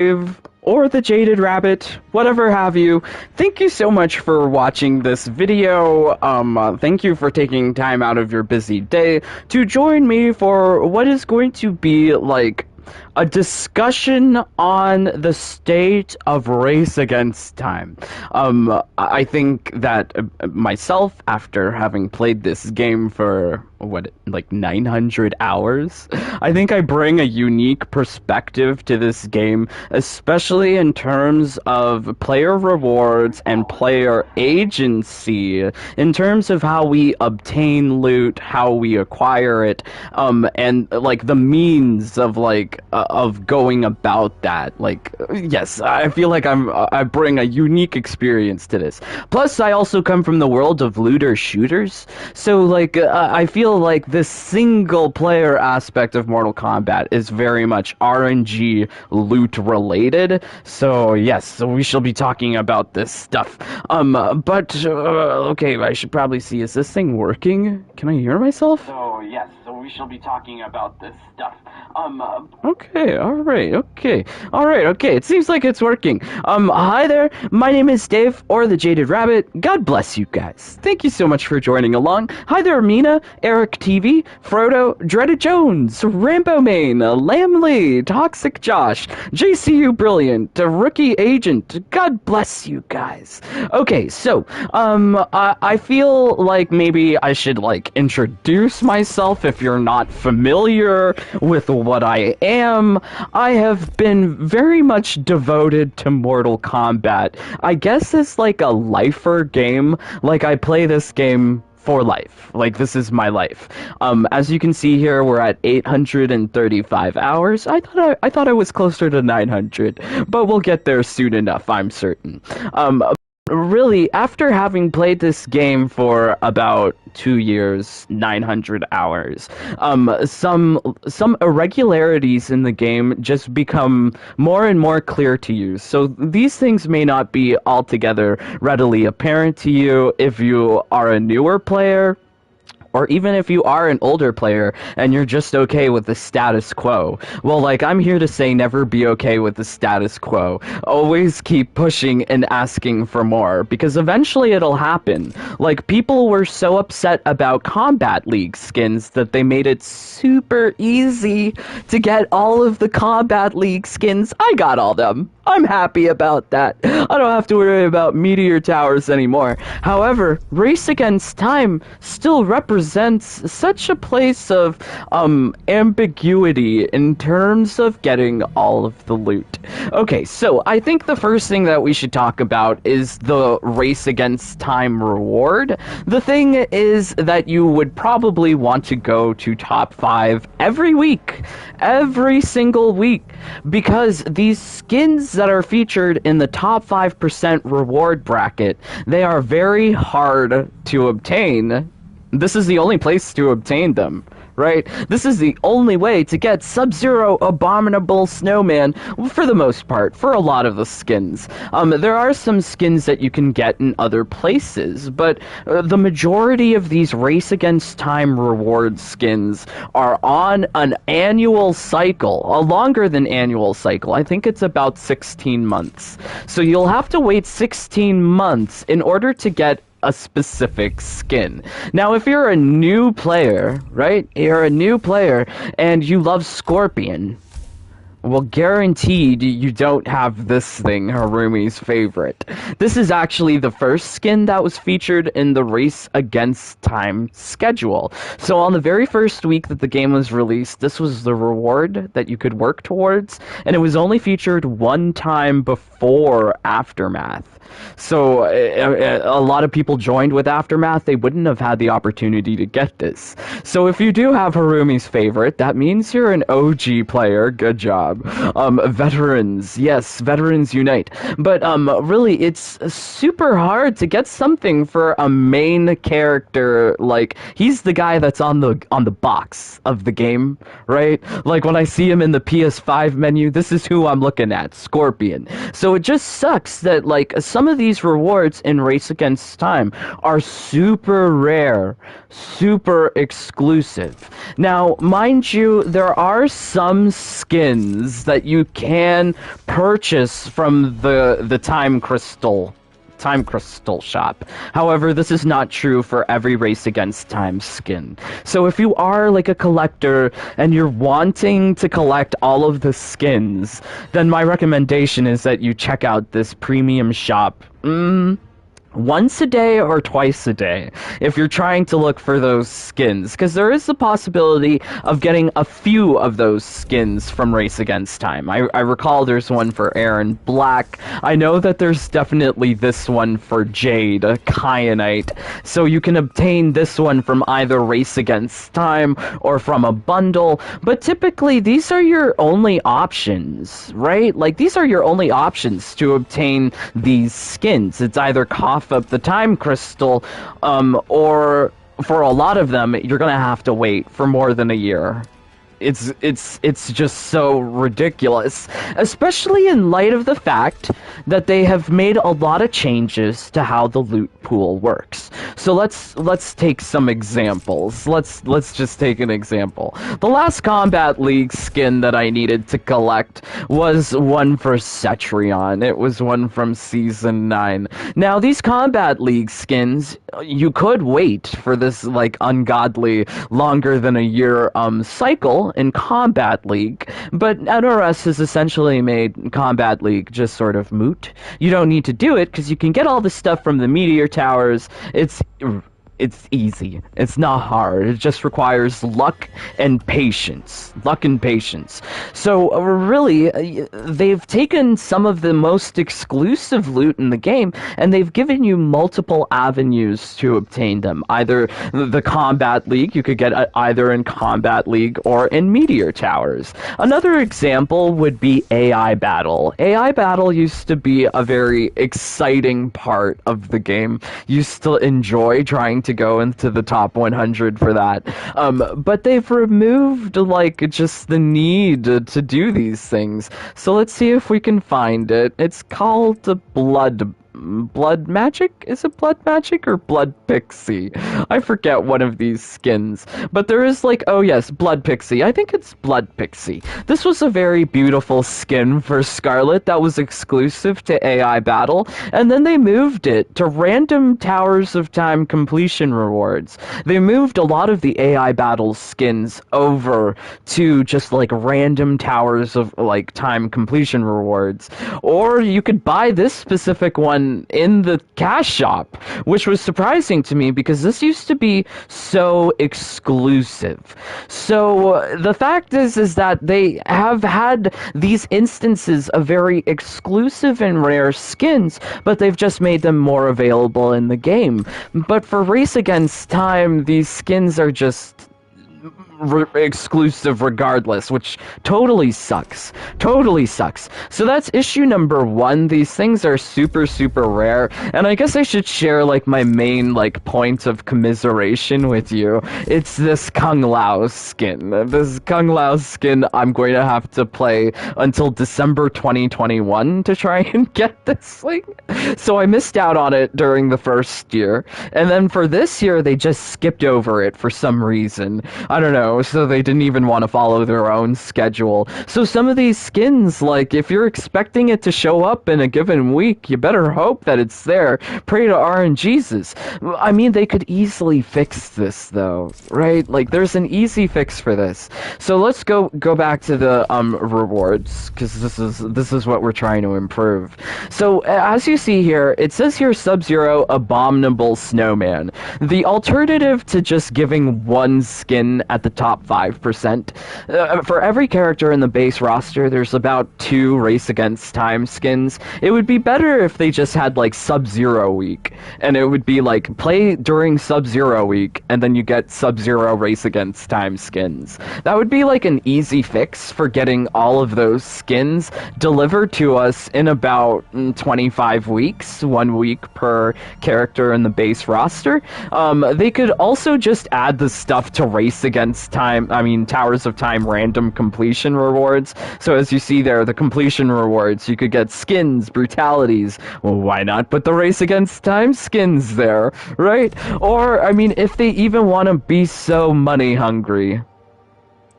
Dave, or the Jaded Rabbit, whatever have you. Thank you so much for watching this video. Thank you for taking time out of your busy day to join me for what is going to be like a discussion on the state of Race Against Time. I think that myself, after having played this game for, like 900 hours, I think I bring a unique perspective to this game, especially in terms of player rewards and player agency, in terms of how we obtain loot, how we acquire it, and like the means of of going about that. Like, yes, I feel like I bring a unique experience to this. Plus, I also come from the world of looter shooters, so like I feel like this single player aspect of Mortal Kombat is very much RNG loot related. So yes, so we shall be talking about this stuff. Okay, I should probably see, is this thing working? Can I hear myself? So yes, so we shall be talking about this stuff. Okay, alright, okay, it seems like it's working. Hi there, my name is Dave, or the Jaded Rabbit. God bless you guys. Thank you so much for joining along. Hi there, Mina, Eric TV, Frodo, Dreaded Jones, Rambo Main, Lamb Lee, Toxic Josh, JCU Brilliant, Rookie Agent. God bless you guys. Okay, so, I feel like maybe I should, like, introduce myself if you're not familiar with what I am. I have been very much devoted to Mortal Kombat. I guess it's like a lifer game. Like, I play this game for life. Like, this is my life. As you can see here, we're at 835 hours. I thought I was closer to 900, but we'll get there soon enough, I'm certain. Really, after having played this game for about 2 years, 900 hours, some irregularities in the game just become more and more clear to you. So these things may not be altogether readily apparent to you if you are a newer player, or even if you are an older player and you're just okay with the status quo. Well, like, I'm here to say never be okay with the status quo. Always keep pushing and asking for more, because eventually it'll happen. Like, people were so upset about Combat League skins that they made it super easy to get all of the Combat League skins. I got all them. I'm happy about that. I don't have to worry about meteor towers anymore. However, Race Against Time still represents such a place of ambiguity in terms of getting all of the loot. Okay, so I think the first thing that we should talk about is the Race Against Time reward. The thing is that you would probably want to go to top 5 every week. Every single week. Because these skins that are featured in the top 5% reward bracket, they are very hard to obtain. This is the only place to obtain them, right? This is the only way to get Sub-Zero Abominable Snowman, for the most part, for a lot of the skins. There are some skins that you can get in other places, but the majority of these Race Against Time reward skins are on an annual cycle, a longer than annual cycle. I think it's about 16 months. So you'll have to wait 16 months in order to get a specific skin. Now, if you're a new player, right? You're a new player and you love Scorpion, well, guaranteed you don't have this thing, Harumi's favorite. This is actually the first skin that was featured in the Race Against Time schedule. So on the very first week that the game was released, this was the reward that you could work towards, and it was only featured one time before Aftermath. So a lot of people joined with Aftermath. They wouldn't have had the opportunity to get this. So if you do have Harumi's favorite, that means you're an OG player. Good job. Veterans. Yes, veterans unite. But really, it's super hard to get something for a main character. Like, he's the guy that's on the box of the game, right? Like, when I see him in the PS5 menu, this is who I'm looking at, Scorpion. So it just sucks that, like, some of these rewards in Race Against Time are super rare, super exclusive. Now, mind you, there are some skins skins that you can purchase from the Time Crystal shop. However, this is not true for every Race Against Time skin. So if you are like a collector and you're wanting to collect all of the skins, then my recommendation is that you check out this premium shop. Once a day or twice a day if you're trying to look for those skins, because there is the possibility of getting a few of those skins from Race Against Time. I recall there's one for Aaron Black. I know that there's definitely this one for Jade, a Kyanite, so you can obtain this one from either Race Against Time or from a bundle, but typically these are your only options, right? Like, these are your only options to obtain these skins. It's either cough up the Time Crystal, or for a lot of them, you're gonna have to wait for more than a year. It's just so ridiculous, especially in light of the fact that they have made a lot of changes to how the loot pool works. So let's take some examples. Let's just take an example. The last Combat League skin that I needed to collect was one for Cetrion. It was one from Season 9. Now, these Combat League skins, you could wait for this, like, ungodly longer than a year cycle in Combat League, but NRS has essentially made Combat League just sort of moot. You don't need to do it because you can get all the stuff from the meteor towers. It's easy. It's not hard. It just requires luck and patience. Luck and patience. So, really, they've taken some of the most exclusive loot in the game, and they've given you multiple avenues to obtain them. Either the Combat League, you could get either in Combat League or in Meteor Towers. Another example would be AI Battle. AI Battle used to be a very exciting part of the game. Used to enjoy trying to go into the top 100 for that. But they've removed, like, just the need to do these things. So let's see if we can find it. It's called Blood Magic? Is it Blood Magic or Blood Pixie? I forget one of these skins. But there is, like, oh yes, Blood Pixie. I think it's Blood Pixie. This was a very beautiful skin for Scarlet that was exclusive to AI Battle, and then they moved it to random Towers of Time completion rewards. They moved a lot of the AI Battle skins over to just, like, random Towers of, like, Time completion rewards. Or you could buy this specific one in the cash shop, which was surprising to me because this used to be so exclusive. So the fact is that they have had these instances of very exclusive and rare skins, but they've just made them more available in the game. But for Race Against Time, these skins are just exclusive regardless, which totally sucks. Totally sucks. So that's issue number 1. These things are super, super rare, and I guess I should share, like, my main, like, point of commiseration with you. It's this Kung Lao skin. This Kung Lao skin I'm going to have to play until December 2021 to try and get this thing. So I missed out on it during the first year, and then for this year they just skipped over it for some reason. I don't know. So they didn't even want to follow their own schedule. So some of these skins, like, if you're expecting it to show up in a given week, you better hope that it's there. Pray to RNGesus. I mean, they could easily fix this, though, right? Like, there's an easy fix for this. So let's go back to the rewards, because this is what we're trying to improve. So as you see here, it says here Sub-Zero Abominable Snowman. The alternative to just giving one skin at the top 5%. For every character in the base roster, there's about 2 Race Against Time skins. It would be better if they just had, like, Sub-Zero week, and it would be like, play during Sub-Zero week, and then you get Sub-Zero Race Against Time skins. That would be, like, an easy fix for getting all of those skins delivered to us in about 25 weeks, 1 week per character in the base roster. They could also just add the stuff to Race Against Towers of Time random completion rewards. So as you see there, the completion rewards, you could get skins, brutalities. Well, why not put the Race Against Time skins there, right? Or, I mean, if they even want to be so money hungry,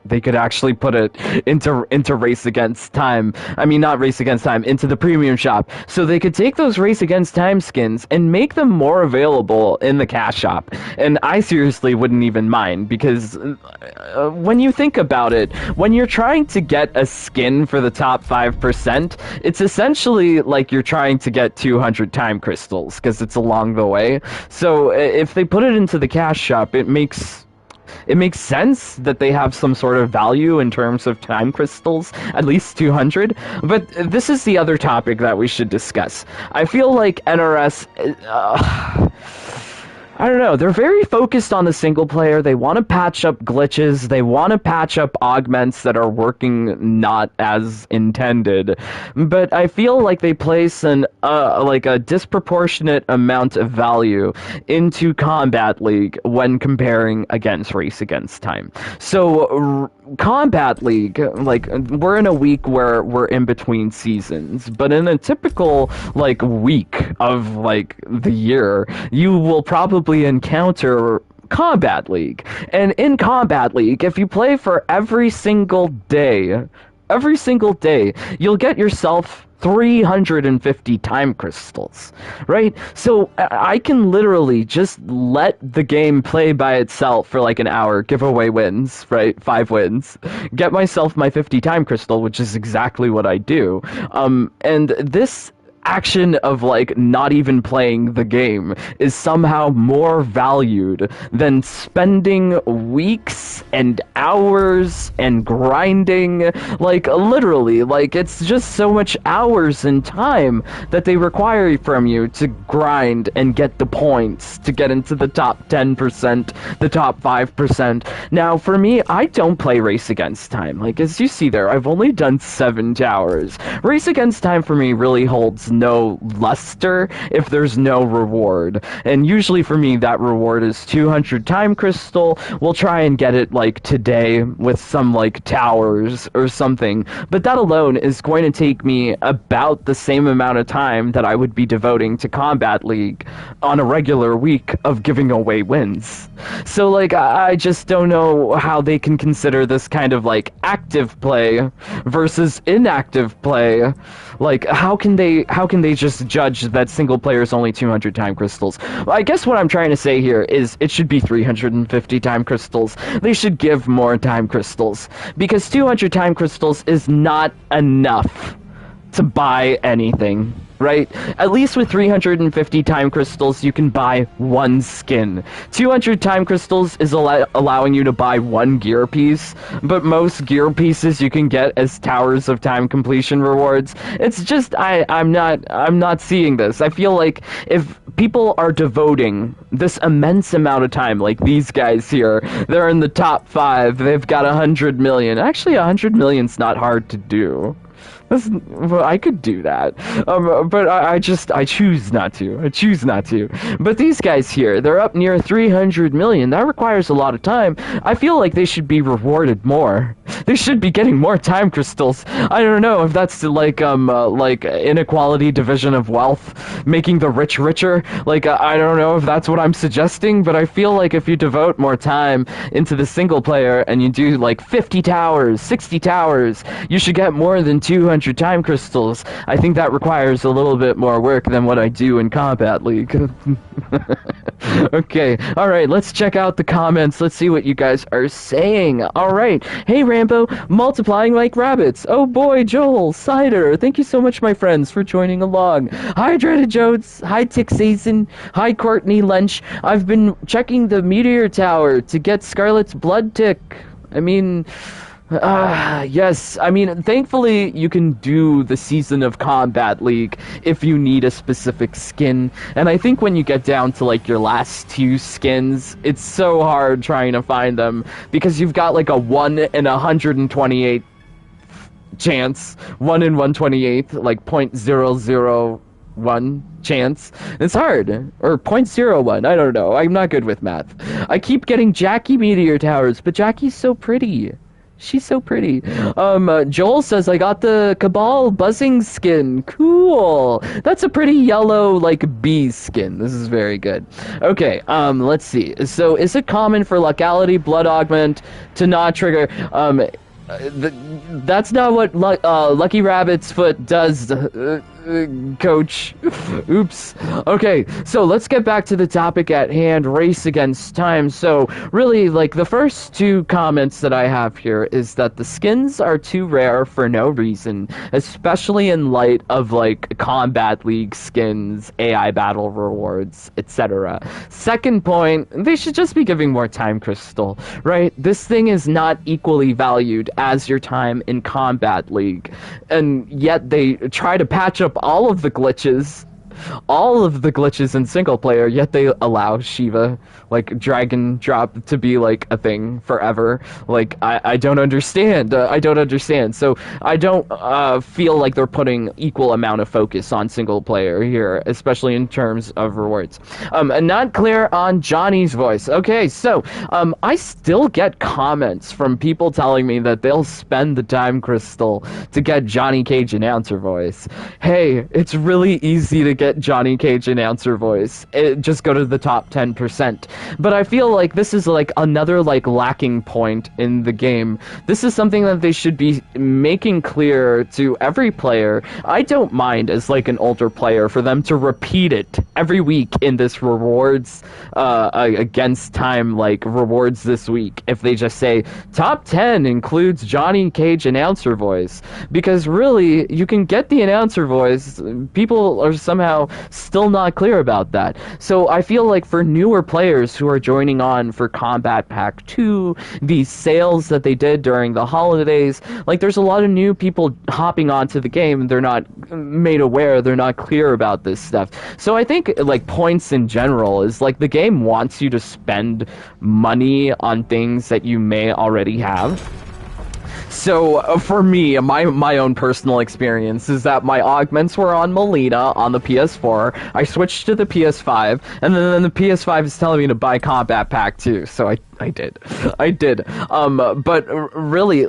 they could actually put it into Race Against Time. I mean, not Race Against Time, into the premium shop. So they could take those Race Against Time skins and make them more available in the cash shop. And I seriously wouldn't even mind, because when you think about it, when you're trying to get a skin for the top 5%, it's essentially like you're trying to get 200 time crystals, because it's along the way. So if they put it into the cash shop, it makes sense that they have some sort of value in terms of time crystals, at least 200. But this is the other topic that we should discuss. I feel like NRS... I don't know, they're very focused on the single player. They want to patch up glitches. They want to patch up augments that are working not as intended. But I feel like they place a disproportionate amount of value into Combat League when comparing against Race Against Time. So Combat League, like, we're in a week where we're in between seasons, but in a typical, like, week of, like, the year, you will probably encounter Combat League. And in Combat League, if you play for every single day, you'll get yourself 350 time crystals, right? So I can literally just let the game play by itself for like an hour, give away wins, right? 5 wins, get myself my 50 time crystal, which is exactly what I do. And this action of like not even playing the game is somehow more valued than spending weeks and hours and grinding. Like, literally, like, it's just so much hours and time that they require from you to grind and get the points to get into the top 10%, the top 5%. Now, for me, I don't play Race Against Time. Like, as you see there, I've only done 7 towers. Race Against Time for me really holds no luster if there's no reward. And usually for me, that reward is 200 time crystal. We'll try and get it like today with some like towers or something. But that alone is going to take me about the same amount of time that I would be devoting to Combat League on a regular week of giving away wins. So like, I just don't know how they can consider this kind of like active play versus inactive play. Like, how can they just judge that single player is only 200 time crystals? Well, I guess what I'm trying to say here is it should be 350 time crystals. They should give more time crystals, because 200 time crystals is not enough to buy anything, right? At least with 350 time crystals, you can buy 1 skin. 200 time crystals is allowing you to buy 1 gear piece, but most gear pieces you can get as towers of time completion rewards. It's just, I'm not seeing this. I feel like if people are devoting this immense amount of time, like these guys here, they're in the top 5, they've got 100 million. Actually, 100 million's not hard to do. Well, I could do that, but I choose not to. I choose not to. But these guys here, they're up near 300 million. That requires a lot of time. I feel like they should be rewarded more. They should be getting more time crystals. I don't know if that's like inequality, division of wealth, making the rich richer. Like, I don't know if that's what I'm suggesting, but I feel like if you devote more time into the single player and you do like 50 towers, 60 towers, you should get more than 200 time crystals. I think that requires a little bit more work than what I do in Combat League. Okay, alright, let's check out the comments. Let's see what you guys are saying. Alright, hey Rambo, multiplying like rabbits. Oh boy, Joel, Cider, thank you so much, my friends, for joining along. Hi, Dreaded Jodes. Hi, Tixason. Hi, Courtney Lynch. I've been checking the Meteor Tower to get Scarlet's Blood Tick. I mean... yes, I mean, thankfully you can do the Season of Combat League if you need a specific skin, and I think when you get down to like your last 2 skins, it's so hard trying to find them, because you've got like a 1 in 128 chance, 1 in 128, like 0.001 chance. It's hard. Or 0.01, I don't know, I'm not good with math. I keep getting Jackie Meteor Towers, but Jackie's so pretty. She's so pretty. Joel says, I got the Cabal buzzing skin. Cool. That's a pretty yellow, like, bee skin. This is very good. Okay, let's see. So, is it common for locality blood augment to not trigger? That's not what Lucky Rabbit's foot does, Coach. Oops. Okay, so let's get back to the topic at hand, race against time. So, really, like, the first two comments that I have here is that the skins are too rare for no reason, especially in light of, like, Combat League skins, AI battle rewards, etc. Second point, they should just be giving more time crystal, right? This thing is not equally valued as your time in Combat League, and yet they try to patch up all of the glitches in single player, yet they allow Shiva, like, drag and drop to be, like, a thing forever. Like, I don't understand. I don't understand. So, I don't feel like they're putting equal amount of focus on single player here, especially in terms of rewards. Not clear on Johnny's voice. Okay, so, I still get comments from people telling me that they'll spend the time crystal to get Johnny Cage announcer voice. Hey, it's really easy to get Johnny Cage announcer voice. Just go to the top 10%. But I feel like this is like another like lacking point in the game. This is something that they should be making clear to every player. I don't mind as like an older player for them to repeat it every week in this rewards against time, like rewards this week, if they just say top 10 includes Johnny Cage announcer voice, because really you can get the announcer voice. People are somehow still not clear about that. So I feel like for newer players who are joining on for Combat Pack 2, these sales that they did during the holidays, like there's a lot of new people hopping onto the game, they're not made aware, they're not clear about this stuff. So I think like points in general is like the game wants you to spend money on things that you may already have. So, for me, my own personal experience is that my augments were on Melina on the PS4, I switched to the PS5, and then the PS5 is telling me to buy Combat Pack 2, so I did. But really,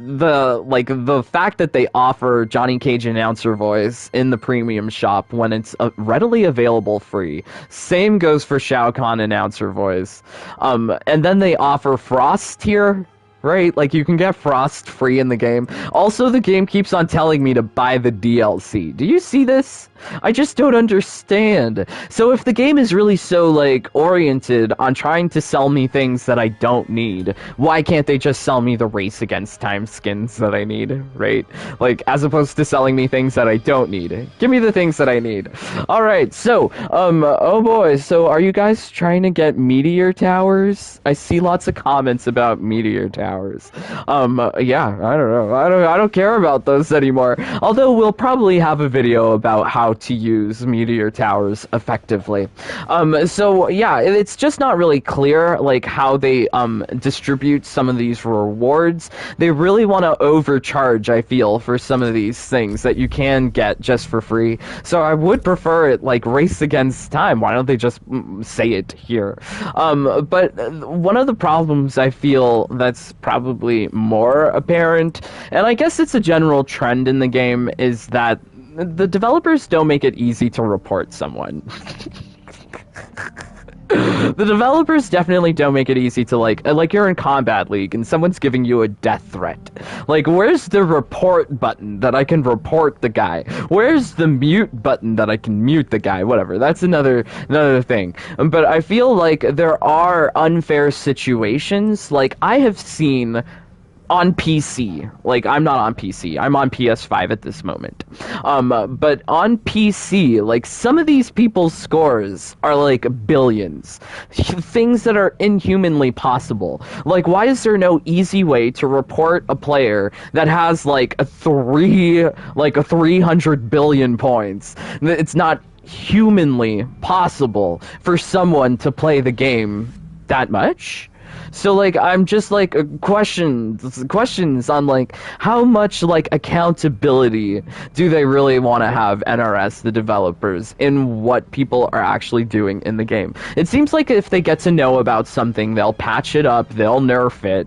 the fact that they offer Johnny Cage announcer voice in the premium shop when it's readily available free. Same goes for Shao Kahn announcer voice. And then they offer Frost here. Right? Like, you can get Frost free in the game. Also, the game keeps on telling me to buy the DLC. Do you see this? I just don't understand. So if the game is really so, like, oriented on trying to sell me things that I don't need, why can't they just sell me the Race Against Time skins that I need, right? Like, as opposed to selling me things that I don't need. Give me the things that I need. Alright, so, oh boy, so are you guys trying to get meteor towers? I see lots of comments about meteor towers. Yeah, I don't know. I don't care about those anymore. Although we'll probably have a video about how to use meteor towers effectively. So yeah, it's just not really clear like how they distribute some of these rewards. They really want to overcharge, I feel, for some of these things that you can get just for free. So I would prefer it like Race Against Time. Why don't they just say it here? But one of the problems I feel that's probably more apparent, and I guess it's a general trend in the game, is that the developers don't make it easy to report someone. The developers definitely don't make it easy to, like you're in Combat League and someone's giving you a death threat. Like, where's the report button that I can report the guy? Where's the mute button that I can mute the guy? Whatever, that's another thing. But I feel like there are unfair situations. Like, I have seen on PC, like, I'm not on PC, I'm on PS5 at this moment, but on PC, like, some of these people's scores are, like, billions. Things that are inhumanly possible. Like, why is there no easy way to report a player that has, like, a 300 billion points? It's not humanly possible for someone to play the game that much. So like I'm just like questions on like how much like accountability do they really want to have NRS, the developers, in what people are actually doing in the game. It seems like if they get to know about something, they'll patch it up, they'll nerf it,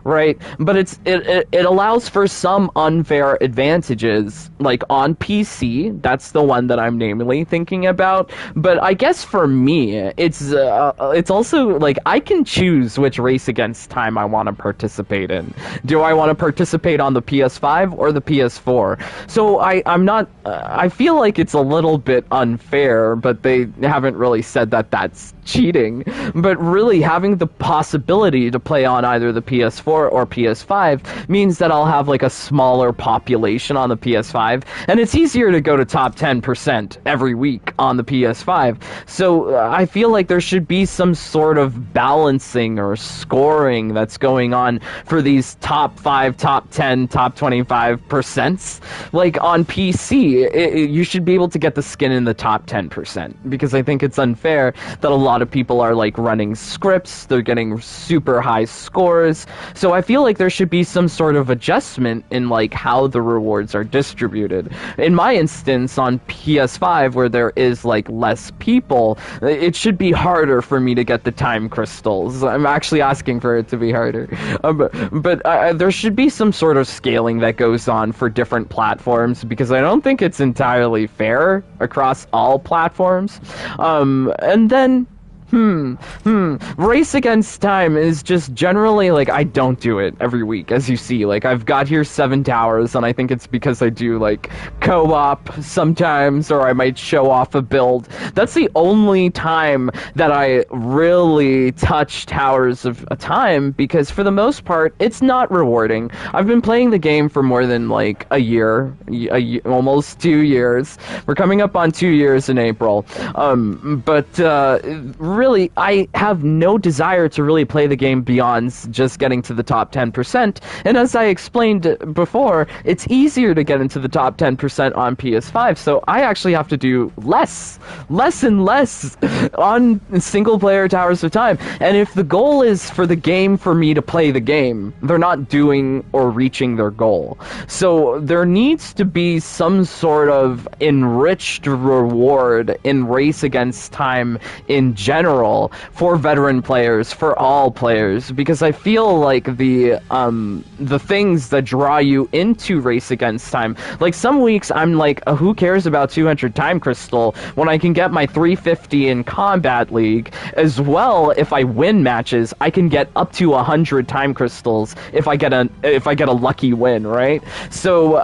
right? But it allows for some unfair advantages, like on PC. That's the one that I'm namely thinking about. But I guess for me, it's also like I can choose which race against time I want to participate in. Do I want to participate on the PS5 or the PS4? So I'm not. I feel like it's a little bit unfair, but they haven't really said that that's cheating. But really, having the possibility to play on either the PS4 or PS5 means that I'll have like a smaller population on the PS5, and it's easier to go to top 10% every week on the PS5. So I feel like there should be some sort of balancing or scoring that's going on for these top 5, top 10, top 25%. Like on PC, you should be able to get the skin in the top 10%, because I think it's unfair that a lot of people are like running scripts, they're getting super high scores. So I feel like there should be some sort of adjustment in like how the rewards are distributed. In my instance on PS5, where there is like less people, it should be harder for me to get the time crystals. I'm actually asking for it to be harder. But there should be some sort of scaling that goes on for different platforms, because I don't think it's entirely fair across all platforms. And then Race Against Time is just generally, like, I don't do it every week, as you see. Like, I've got here 7 towers, and I think it's because I do, like, co-op sometimes, or I might show off a build. That's the only time that I really touch Towers of a Time, because for the most part, it's not rewarding. I've been playing the game for more than, like, a year, almost 2 years. We're coming up on 2 years in April. Really, I have no desire to really play the game beyond just getting to the top 10%. And as I explained before, it's easier to get into the top 10% on PS5, so I actually have to do less and less on single-player Towers of Time. And if the goal is for the game for me to play the game, they're not doing or reaching their goal. So there needs to be some sort of enriched reward in Race Against Time in general for veteran players, for all players, because I feel like the things that draw you into Race Against Time, like some weeks I'm like, who cares about 200 time crystal when I can get my 350 in Combat League as well. If I win matches, I can get up to 100 time crystals if I get a lucky win, right? So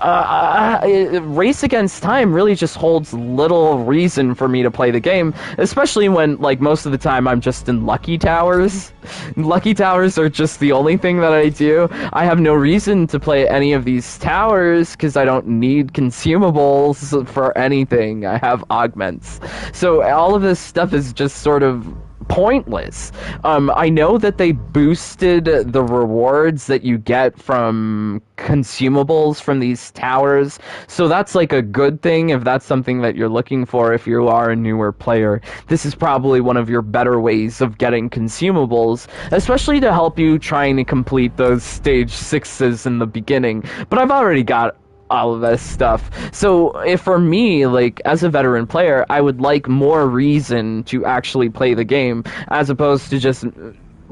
Race Against Time really just holds little reason for me to play the game, especially when like most of the time I'm just in Lucky Towers. Lucky Towers are just the only thing that I do. I have no reason to play any of these towers because I don't need consumables for anything. I have augments. So all of this stuff is just sort of pointless. I know that they boosted the rewards that you get from consumables from these towers, so that's like a good thing if that's something that you're looking for. If you are a newer player, this is probably one of your better ways of getting consumables, especially to help you trying to complete those stage 6s in the beginning. But I've already got all of this stuff. So if for me, like as a veteran player, I would like more reason to actually play the game as opposed to just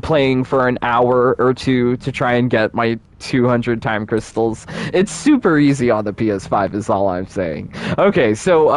playing for an hour or two to try and get my 200 time crystals. It's super easy on the PS5 is all I'm saying. Okay, so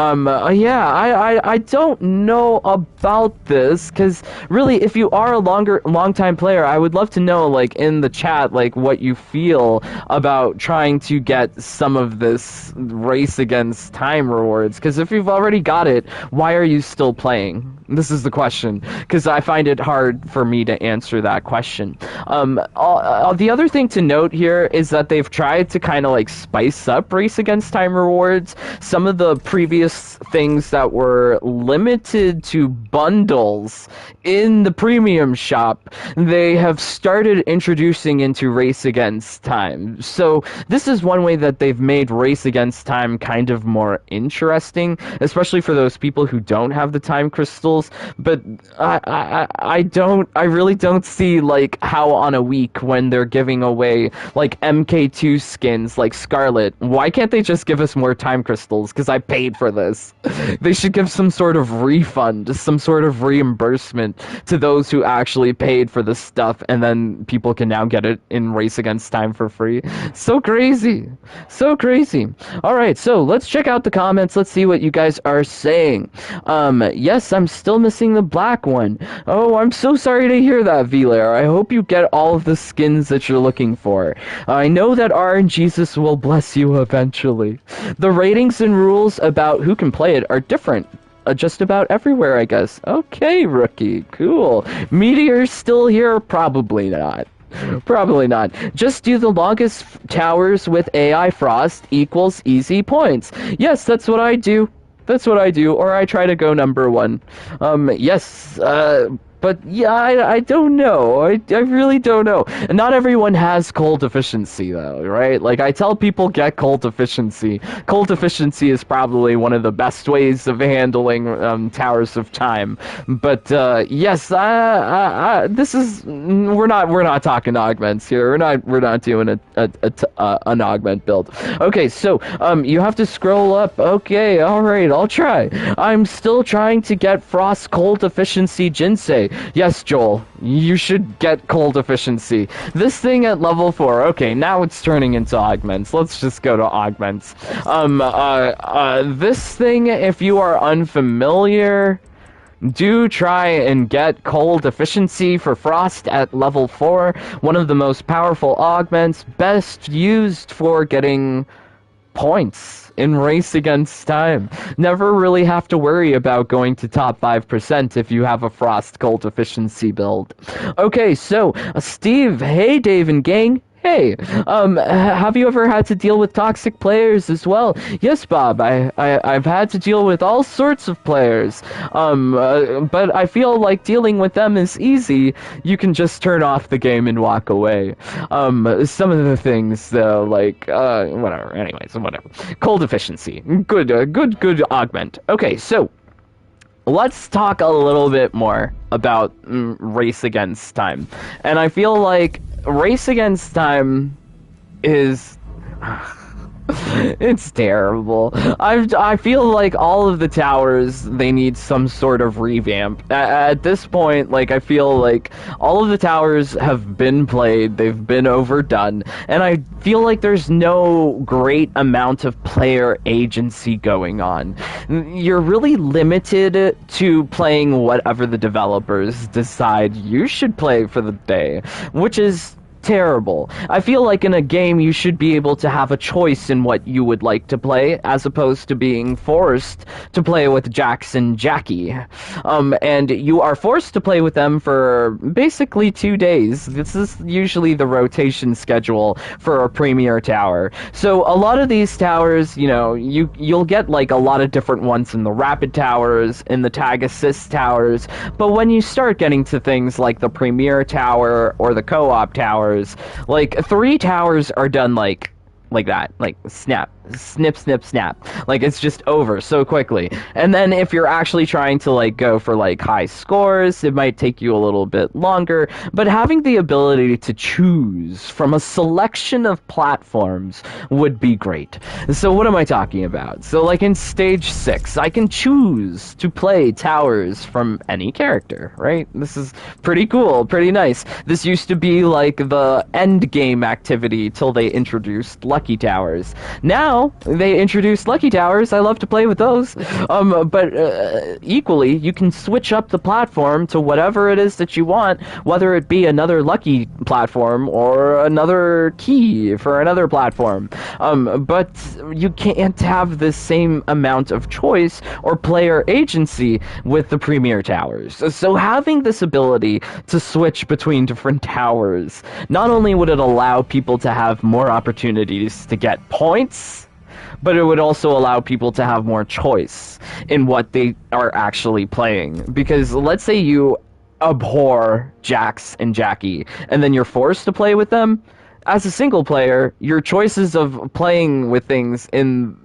yeah, I don't know about this, because really if you are a long time player, I would love to know like in the chat like what you feel about trying to get some of this Race Against Time rewards, because if you've already got it, why are you still playing? This is the question, because I find it hard for me to answer that question. The other thing to note note here is that they've tried to kind of like spice up Race Against Time rewards. Some of the previous things that were limited to bundles in the premium shop, they have started introducing into Race Against Time. So this is one way that they've made Race Against Time kind of more interesting, especially for those people who don't have the time crystals. But I really don't see like how on a week when they're giving away like MK2 skins like Scarlet, why can't they just give us more time crystals? Because I paid for this. They should give some sort of refund, some sort of reimbursement to those who actually paid for the stuff, and then people can now get it in Race Against Time for free. So crazy. So crazy. Alright, so let's check out the comments. Let's see what you guys are saying. Yes, I'm still missing the black one. Oh, I'm so sorry to hear that, V-Lair. I hope you get all of the skins that you're looking for. I know that RNGesus will bless you eventually. The ratings and rules about who can play it are different. Just about everywhere, I guess. Okay, Rookie. Cool. Meteor's still here? Probably not. Probably not. Just do the longest towers with AI Frost equals easy points. Yes, that's what I do. That's what I do, or I try to go number one. Yes, but yeah, I don't know. I really don't know. And not everyone has cold efficiency, though, right? Like, I tell people get cold efficiency. Cold efficiency is probably one of the best ways of handling Towers of Time. But yes, this is we're not talking augments here. We're not doing an augment build. Okay, so you have to scroll up. Okay, all right, I'll try. I'm still trying to get Frost cold efficiency Jinsei. Yes, Joel, you should get cold efficiency. This thing at level 4, okay, now it's turning into augments. Let's just go to augments. This thing, if you are unfamiliar, do try and get cold efficiency for Frost at level 4. One of the most powerful augments, best used for getting points in Race Against Time. Never really have to worry about going to top 5% if you have a Frost Cold Efficiency build. Okay, so, Steve, hey Dave and gang. Hey, have you ever had to deal with toxic players as well? Yes, Bob, I've had to deal with all sorts of players, but I feel like dealing with them is easy. You can just turn off the game and walk away. Some of the things, though, like, whatever, anyways, whatever. Cold efficiency. Good augment. Okay, so, let's talk a little bit more about Race Against Time. And I feel like Race Against Time is... it's terrible. I feel like all of the towers, they need some sort of revamp. At this point, like, I feel like all of the towers have been played, they've been overdone, and I feel like there's no great amount of player agency going on. You're really limited to playing whatever the developers decide you should play for the day, which is terrible. I feel like in a game you should be able to have a choice in what you would like to play, as opposed to being forced to play with Jax and Jackie. And you are forced to play with them for basically 2 days. This is usually the rotation schedule for a premier tower. So a lot of these towers, you know, you'll get like a lot of different ones in the rapid towers, in the tag assist towers, but when you start getting to things like the premier tower or the co-op towers, like 3 towers are done like that, like snap, snip, snip, snap. Like, it's just over so quickly. And then if you're actually trying to like go for like high scores, it might take you a little bit longer, but having the ability to choose from a selection of platforms would be great. So what am I talking about? So like in stage 6, I can choose to play towers from any character, right? This is pretty cool, pretty nice. This used to be like the end game activity till they introduced lucky towers. Now now they introduced Lucky Towers. I love to play with those. But equally, you can switch up the platform to whatever it is that you want, whether it be another Lucky platform or another key for another platform. But you can't have the same amount of choice or player agency with the Premier Towers. So having this ability to switch between different towers, not only would it allow people to have more opportunities to get points, but it would also allow people to have more choice in what they are actually playing. Because let's say you abhor Jax and Jackie, and then you're forced to play with them. As a single player, your choices of playing with things in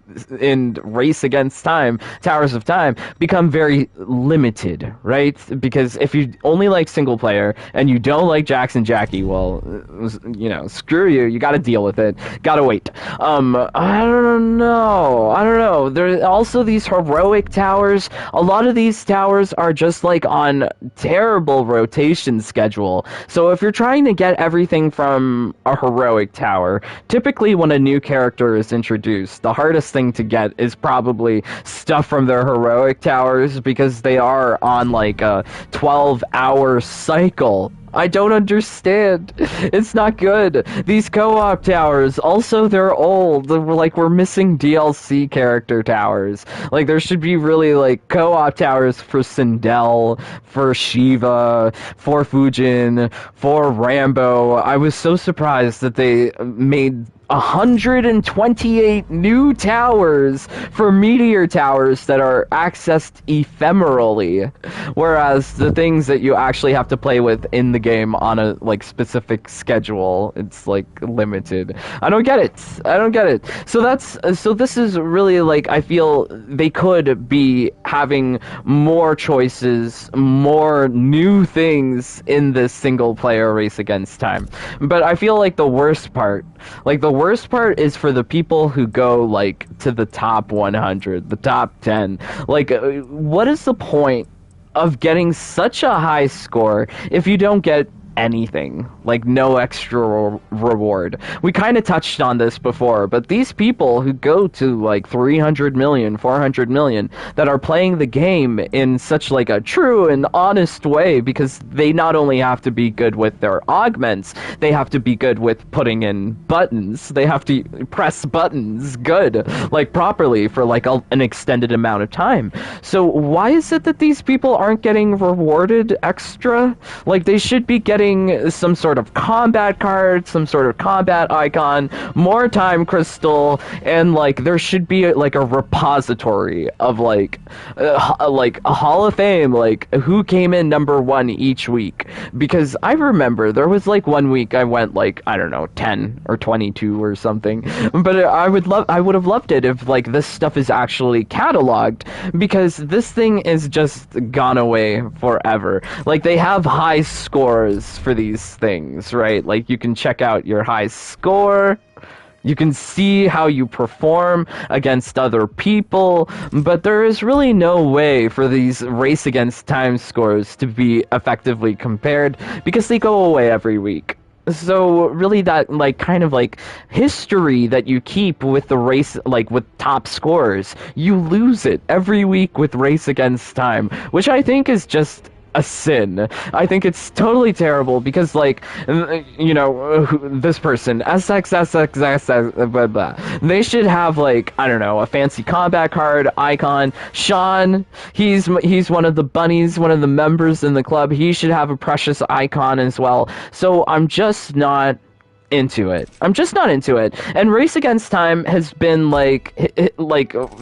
Race Against Time, Towers of Time, become very limited, right? Because if you only like single player and you don't like Jax and Jackie, well, screw you. You got to deal with it. Got to wait. I don't know. There are also these heroic towers. A lot of these towers are just like on terrible rotation schedule. So if you're trying to get everything from a heroic tower, typically when a new character is introduced, the hardest thing to get is probably stuff from their heroic towers, because they are on like a 12-hour cycle. I don't understand. It's not good. These co-op towers, also, they're old. We're missing DLC character towers. Like, there should be really, like, co-op towers for Sindel, for Shiva, for Fujin, for Rambo. I was so surprised that they made 128 new towers for meteor towers that are accessed ephemerally, whereas the things that you actually have to play with in the game on a specific schedule, it's limited. I don't get it. So this is really I feel they could be having more choices, more new things in this single player Race Against Time. But I feel the worst part is for the people who go to the top 100, the top 10. What is the point of getting such a high score if you don't get anything, no extra reward? We kind of touched on this before, but these people who go to 300 million, 400 million, that are playing the game in such a true and honest way, because they not only have to be good with their augments, they have to be good with putting in buttons. They have to press buttons good, properly for an extended amount of time. So why is it that these people aren't getting rewarded extra? They should be getting some sort of combat card, some sort of combat icon, more time crystal, and there should be a repository of a Hall of Fame, who came in number 1 each week. Because I remember there was 1 week I went I don't know, 10 or 22 or something. But I would have loved it if this stuff is actually cataloged, because this thing is just gone away forever. They have high scores for these things, right? You can check out your high score, you can see how you perform against other people, but there is really no way for these Race Against Time scores to be effectively compared, because they go away every week. So really that history that you keep with the race, with top scores, you lose it every week with Race Against Time, which I think is just a sin. I think it's totally terrible, because this person SXSXSX blah blah, they should have I don't know, a fancy combat card icon. Sean, he's one of the bunnies, one of the members in the club. He should have a precious icon as well. So I'm just not into it. And Race Against Time has been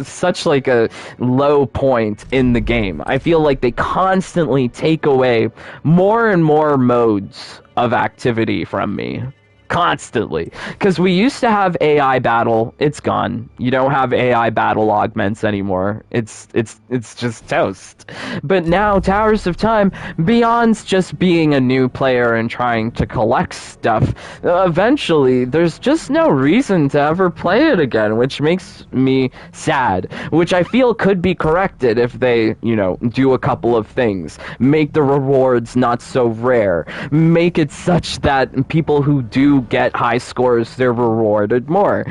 such a low point in the game. I feel they constantly take away more and more modes of activity from me. Constantly. Because we used to have AI battle. It's gone. You don't have AI battle augments anymore. It's just toast. But now Towers of Time, beyond just being a new player and trying to collect stuff, eventually there's just no reason to ever play it again, which makes me sad. Which I feel could be corrected if they, do a couple of things. Make the rewards not so rare. Make it such that people who do who get high scores, they're rewarded more.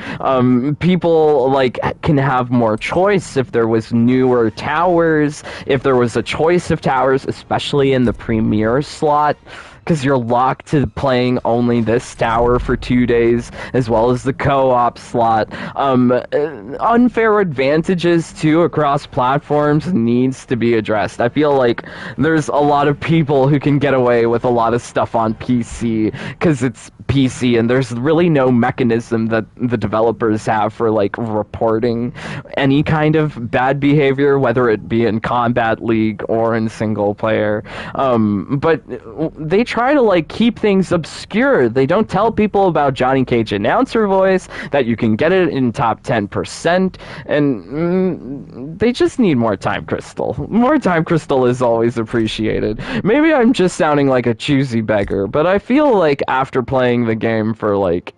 People like can have more choice if there was newer towers, if there was a choice of towers, especially in the premier slot, because you're locked to playing only this tower for 2 days, as well as the co-op slot. Unfair advantages, too, across platforms needs to be addressed. I feel like there's a lot of people who can get away with a lot of stuff on PC, because it's PC, and there's really no mechanism that the developers have for, like, reporting any kind of bad behavior, whether it be in Combat League or in single player. But they try to like keep things obscure. They don't tell people about Johnny Cage announcer voice, that you can get it in top 10%, and they just need more time crystal. More time crystal is always appreciated. Maybe I'm just sounding like a choosy beggar, but I feel like after playing the game for like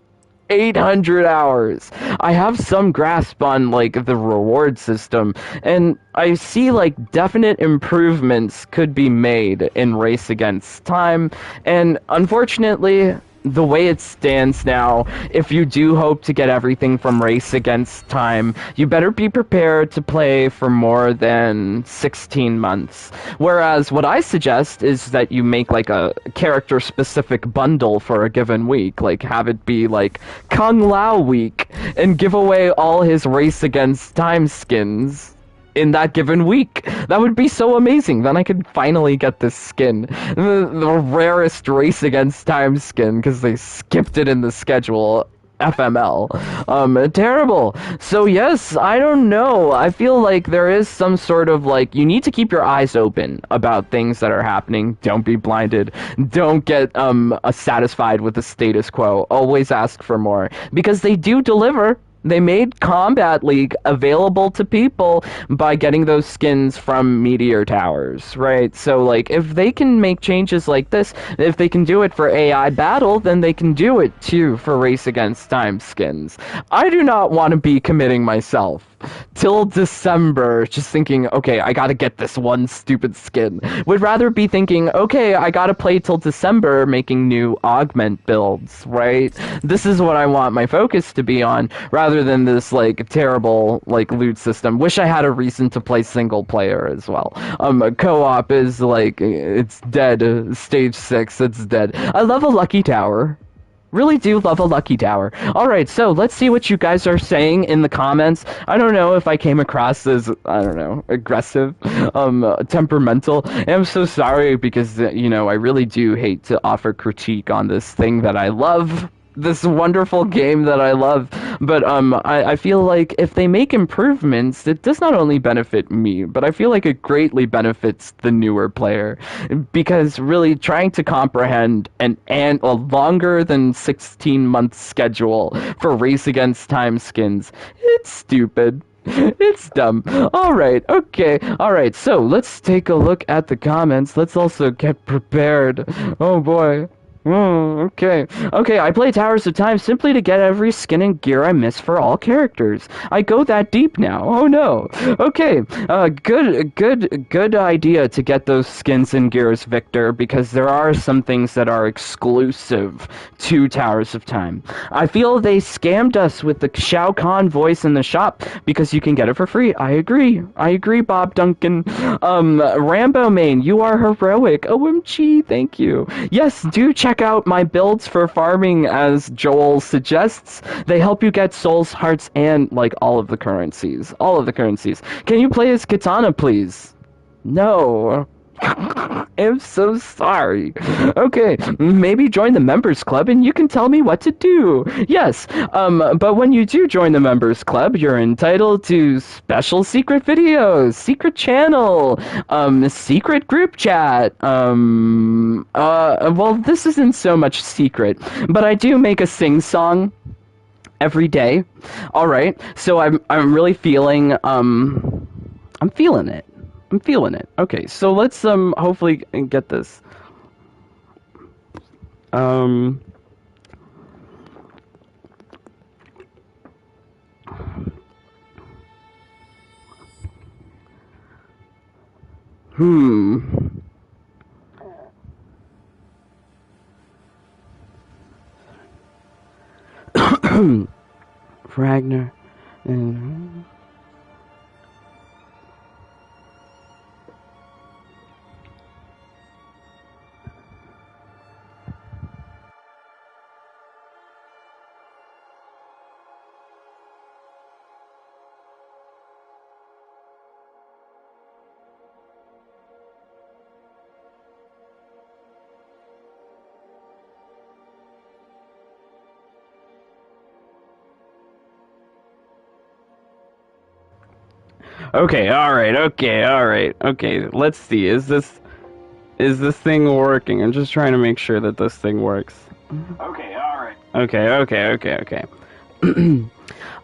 800 hours, I have some grasp on like the reward system, and I see like definite improvements could be made in Race Against Time, and unfortunately, the way it stands now, if you do hope to get everything from Race Against Time, you better be prepared to play for more than 16 months. Whereas what I suggest is that you make like a character-specific bundle for a given week, like have it be like Kung Lao week, and give away all his Race Against Time skins in that given week. That would be so amazing. Then I could finally get this skin. The rarest Race Against Time skin, because they skipped it in the schedule. FML. Terrible. So yes, I don't know. I feel like there is some sort of like, you need to keep your eyes open about things that are happening. Don't be blinded. Don't get satisfied with the status quo. Always ask for more. Because they do deliver. They made Combat League available to people by getting those skins from Meteor Towers, right? So, like, if they can make changes like this, if they can do it for AI Battle, then they can do it, too, for Race Against Time skins. I do not want to be committing myself till December, just thinking, okay, I gotta get this one stupid skin. Would rather be thinking, okay, I gotta play till December making new augment builds, right? This is what I want my focus to be on, rather than this, like, terrible, like, loot system. Wish I had a reason to play single player as well. Co-op is, like, it's dead. Stage 6, it's dead. I love a Lucky Tower. Really do love a Lucky Tower. Alright, so let's see what you guys are saying in the comments. I don't know if I came across as, I don't know, aggressive, temperamental. And I'm so sorry because, you know, I really do hate to offer critique on this thing that I love. This wonderful game that I love, but I feel like if they make improvements, it does not only benefit me, but I feel like it greatly benefits the newer player, because really trying to comprehend and a longer than 16-month schedule for Race Against Time skins, it's stupid. It's dumb. Alright, okay. Alright, so let's take a look at the comments. Let's also get prepared. Oh boy. Okay. Okay, I play Towers of Time simply to get every skin and gear I miss for all characters. I go that deep now. Oh no. Okay, good idea to get those skins and gears, Victor, because there are some things that are exclusive to Towers of Time. I feel they scammed us with the Shao Kahn voice in the shop because you can get it for free. I agree, Bob Duncan. Rambo main, you are heroic. OMG, thank you. Yes, do check out my builds for farming, as Joel suggests. They help you get souls, hearts, and, like, all of the currencies. All of the currencies. Can you play as Katana, please? No. I'm so sorry. Okay, maybe join the members club and you can tell me what to do. Yes, but when you do join the members club, you're entitled to special secret videos, secret channel, secret group chat. Well, this isn't so much secret, but I do make a sing-song every day. All right, so I'm really feeling, I'm feeling it. I'm feeling it. Okay, so let's hopefully get this. Ragnar. And... Okay, okay, let's see. Is this thing working? I'm just trying to make sure that this thing works. Okay, alright. Okay.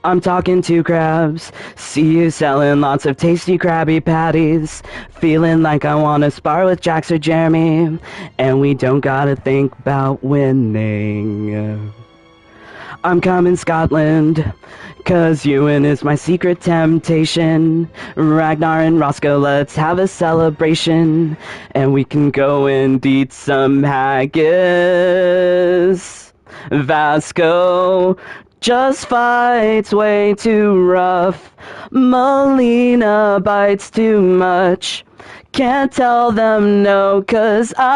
I'm talking to crabs. See you selling lots of tasty Krabby Patties. Feeling like I wanna spar with Jax or Jeremy. And we don't gotta think about winning. I'm coming Scotland, 'cause Ewan is my secret temptation. Ragnar and Roscoe, let's have a celebration. And we can go and eat some haggis. Vasco just fights way too rough. Melina bites too much. Can't tell them no, 'cause I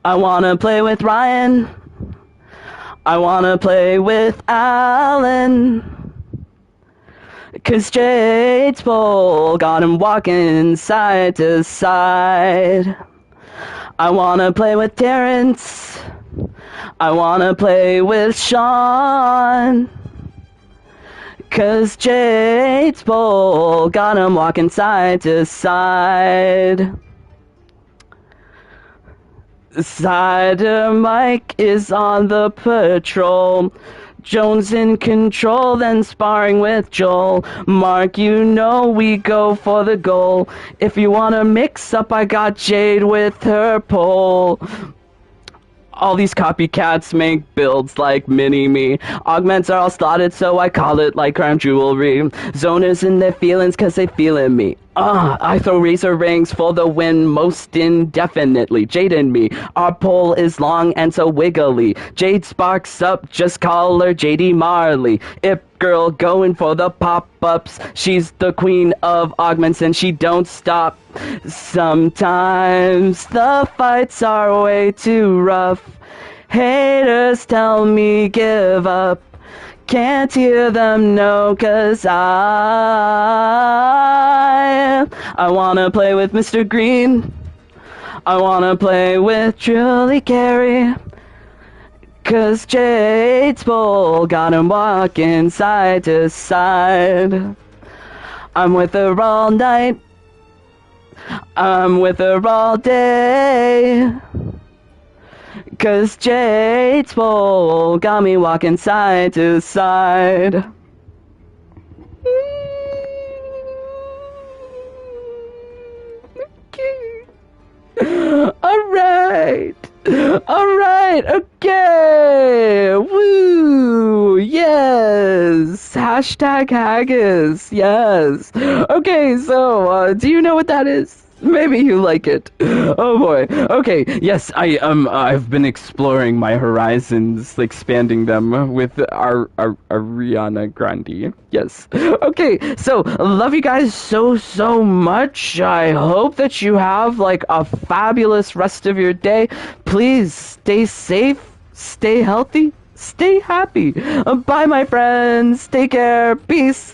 wanna play with Ryan. I wanna play with Alan, 'cause Jade's pole got him walking side to side. I wanna play with Terrence. I wanna play with Sean, 'cause Jade's pole got him walking side to side. Cider Mike is on the patrol. Jones in control, then sparring with Joel. Mark, you know we go for the goal. If you wanna mix up, I got Jade with her pole. All these copycats make builds like mini-me. Augments are all slotted, so I call it like crown jewelry. Zoners in their feelings, 'cause they feelin' me. I throw razor rings for the win most indefinitely. Jade and me, our pole is long and so wiggly. Jade sparks up, just call her JD Marley. Ip girl going for the pop-ups. She's the queen of augments and she don't stop. Sometimes the fights are way too rough. Haters tell me give up. Can't hear them no, 'cause I wanna play with Mr. Green. I wanna play with Julie Carey, 'cause Jade's pole got him walking side to side. I'm with her all night. I'm with her all day, 'cause Jade's pole got me walking side to side. Alright, okay, woo, yes, hashtag haggis, yes. Okay, so, do you know what that is? Maybe you like it. Oh boy. Okay. Yes, I've been exploring my horizons, expanding them with our Ariana Grande. Yes. Okay. So love you guys so much. I hope that you have like a fabulous rest of your day. Please stay safe, stay healthy, stay happy. Bye, my friends. Take care. Peace.